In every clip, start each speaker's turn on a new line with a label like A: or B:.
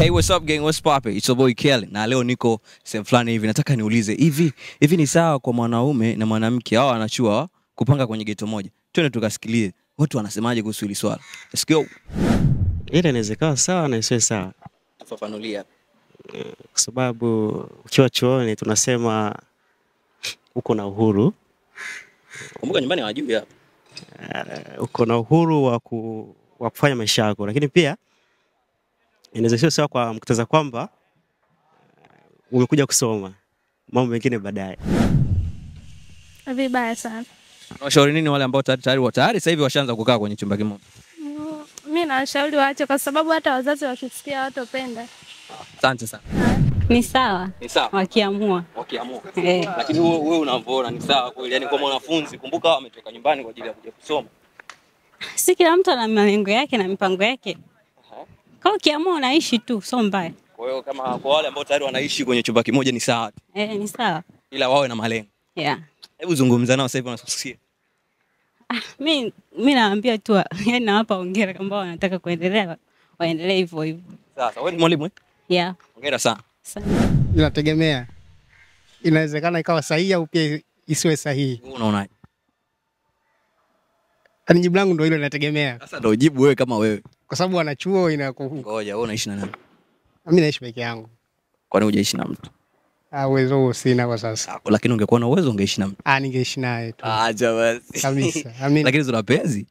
A: Hey, what's up gang? What's poppin'? It's your boy Kelly. Na leo niko sehemu fulani hivi. Nataka niulize hivi ni sawa kwa mwanaume na mwanamke hao wanachua kupanga kwenye geto moja? Twende tukasikilize watu wanasemaje kuhusu hili swala. Let's go.
B: Ile inawezekana sawa na isiwe sawa.
A: Tufafanulia.
B: Kwa sababu ukiwa chuoni tunasema uko na uhuru.
A: Kumbuka nyumbani hawajui hapa.
B: Uko na uhuru wa kufanya maisha yako, lakini pia inaweza sio sawa kwa mkutaza kwamba umekuja kusoma mambo mengine baadaye.
C: Vibaya sana.
A: Unashauri nini wale ambao tayari sasa hivi washaanza kukaa kwenye chumba kimoja?
C: Mimi nashauri waache kwa sababu hata wazazi wakisikia watopenda.
A: Asante sana.
D: Ni sawa.
A: Ni sawa.
D: Wakiamua.
A: Lakini wewe unavyoona ni sawa kweli? Yaani kwa mwanafunzi kumbuka wao wametoka nyumbani kwa ajili ya kuja kusoma.
D: Si kila mtu ana malengo yake na mipango yake. Kwa ukiamua unaishi tu, sio mbaya.
A: Kwa hiyo kama kwa wale ambao tayari wanaishi kwenye chumba kimoja ni sawa.
D: Ni sawa.
A: Ila wawe na malengo.
D: Yeah.
A: Hebu zungumza nao sasa hivi wanasikia.
D: Mimi naambia tu, yani nawapa hongera kama wanataka kuendelea, waendelee hivyo hivyo.
A: Sasa wewe ni mwalimu eh?
D: Yeah.
A: Hongera sana.
E: Inategemea. Inawezekana ikawa sahihi au pia isiwe sahihi.
A: Wewe unaonaje?
E: Yaani jibu langu ndio hilo, inategemea.
A: Sasa ndio jibu wewe kama wewe.
E: Kwa sababu wanachuo
A: Ngoja wewe unaishi na nani?
E: Mimi naishi peke yangu.
A: Kwani hujaishi na mtu?
E: Uwezo huo sina kwa sasa.
A: Lakini ungekuwa na uwezo ungeishi na mtu.
E: Ningeishi naye tu.
A: Acha basi.
E: Kabisa. Amina.
A: Lakini una penzi?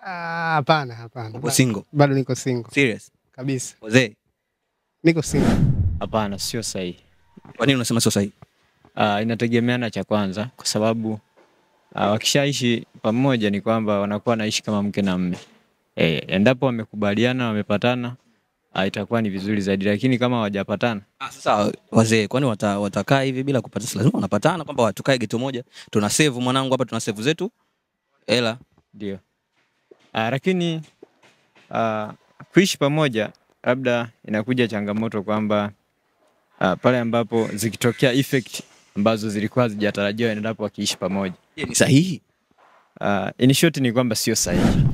E: Hapana.
A: Uko single?
E: Bado niko single.
A: Serious?
E: Kabisa.
A: Wazee?
E: Niko single.
F: Hapana, sio sahihi.
A: Kwa nini unasema sio sahihi?
F: Inategemeana cha kwanza kwa sababu wakishaishi pamoja ni kwamba wanakuwa naishi kama mke na mume. Endapo wamekubaliana, wamepatana, itakuwa ni vizuri zaidi, lakini kama hawajapatana.
A: Sasa wazee kwani watakaa hivi bila kupata? Lazima wanapatana kwamba watukae geto moja. Tuna save mwanangu hapa, tuna save zetu. Hela
F: Ndio. Lakini kuishi pamoja labda inakuja changamoto kwamba pale ambapo zikitokea effect ambazo zilikuwa hazijatarajiwa endapo wakiishi pamoja.
A: Ni sahihi?
F: In short ni kwamba sio sahihi.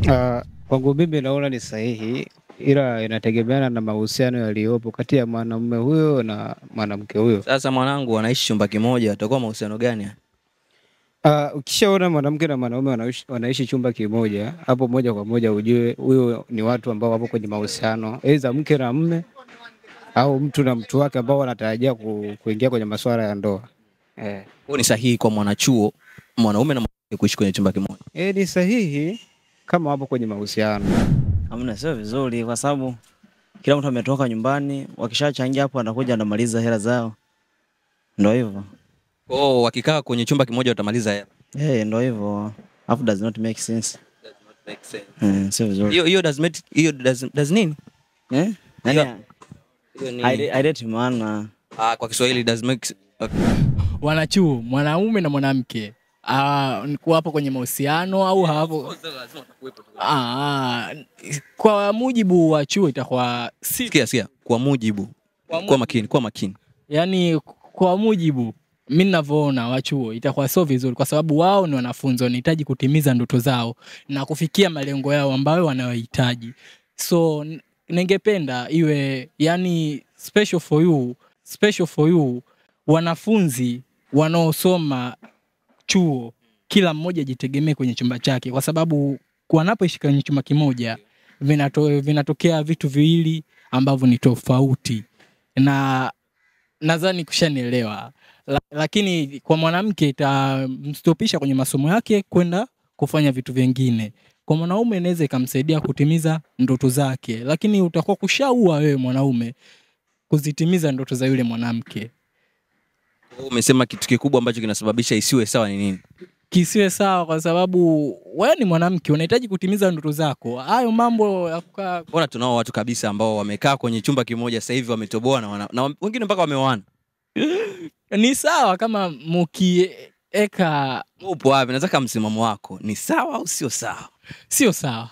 G: Kwangu mimi naona ni sahihi, ila inategemeana na mahusiano yaliyopo kati ya mwanamume huyo na mwanamke huyo.
A: Sasa mwanangu wanaishi chumba kimoja, atakuwa mahusiano gani?
G: Ukishaona mwanamke na mwanaume wanaishi chumba kimoja, hapo moja kwa moja ujue huyo ni watu ambao wapo kwenye mahusiano, aidha mke na mume au mtu na mtu wake ambao wanatarajia kuingia kwenye masuala ya ndoa.
A: Huo ni sahihi kwa mwanachuo mwanaume na mwanamke kuishi kwenye chumba kimoja?
G: Ni sahihi kama wapo kwenye mahusiano.
B: Hamna, sio vizuri kwa sababu kila mtu ametoka nyumbani, wakishachangia hapo anakuja anamaliza hela zao. Ndio hivyo.
A: Wakikaa kwenye chumba kimoja watamaliza hela.
B: Ndio hivyo. Half does not make sense.
A: Does not make sense.
B: Sio vizuri.
A: Hiyo does nini?
B: I date maana.
A: Kwa Kiswahili does make okay.
H: Wanachuo mwanaume na mwanamke kuwa hapo kwenye mahusiano au hapo? Kwa mujibu wa chuo itakuwa
A: sikia kwa mujibu. Kwa makini. Yaani
H: kwa mujibu mimi ninavyoona wa chuo itakuwa sio vizuri kwa sababu wao ni wanafunzi, wanahitaji kutimiza ndoto zao na kufikia malengo yao ambayo wanayohitaji. So ningependa iwe yani special for you wanafunzi wanaosoma chuo kila mmoja jitegemee kwenye chumba chake, kwa sababu wanapoishi kwenye chumba kimoja vinatokea vitu viwili ambavyo ni tofauti, na nadhani kushanielewa. Lakini kwa mwanamke itamstopisha kwenye masomo yake kwenda kufanya vitu vingine. Kwa mwanaume inaweza ikamsaidia kutimiza ndoto zake, lakini utakuwa kushaua wewe mwanaume kuzitimiza ndoto za yule mwanamke.
A: Umesema kitu kikubwa ambacho kinasababisha isiwe sawa ni nini?
H: Kisiwe sawa kwa sababu wewe ni mwanamke, unahitaji kutimiza ndoto zako. Hayo mambo ya kukaa.
A: Mbona tunao watu kabisa ambao wamekaa kwenye chumba kimoja sasa hivi wametoboa na wengine mpaka wameoana.
H: Ni sawa kama mkieka.
A: Upo wapi? Nataka msimamo wako. Ni sawa au sio sawa?
H: Sio sawa.